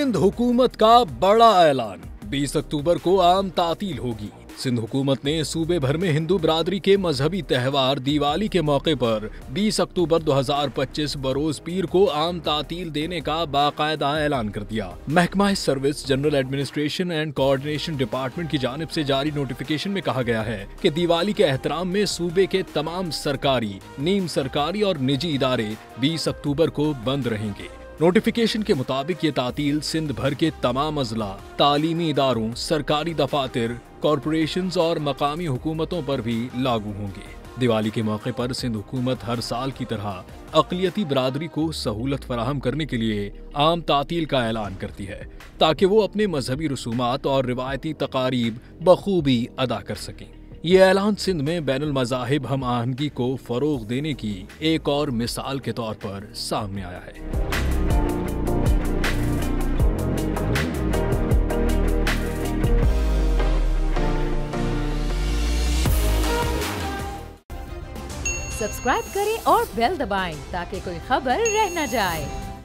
सिंध हुकूमत का बड़ा ऐलान, 20 अक्टूबर को आम तातील होगी। सिंध हुकूमत ने सूबे भर में हिंदू बरादरी के मजहबी त्यौहार दिवाली के मौके पर 20 अक्टूबर 2025 बरोज पीर को आम तातील देने का बाकायदा ऐलान कर दिया। महकमा service general administration and coordination department की जानिब से जारी नोटिफिकेशन में कहा गया है कि दिवाली के एहतराम में सूबे के तमाम सरकारी, नीम सरकारी और निजी इदारे 20 अक्टूबर को बंद रहेंगे। नोटिफिकेशन के मुताबिक ये तातील सिंध भर के तमाम अजला, तालीमी इदारों, सरकारी दफातर, कॉरपोरेशंस और मकामी हुकूमतों पर भी लागू होंगे। दिवाली के मौके पर सिंध हुकूमत हर साल की तरह अक़लियती बरादरी को सहूलत फराहम करने के लिए आम तातील का ऐलान करती है, ताकि वो अपने मजहबी रसूमात और रिवायती तकारीब बखूबी अदा कर सकें। ये ऐलान सिंध में बैनुल मज़ाहिब हम आहंगी को फरोग देने की एक और मिसाल के तौर पर सामने आया है। सब्सक्राइब करें और बेल दबाएं ताकि कोई खबर रह न जाए।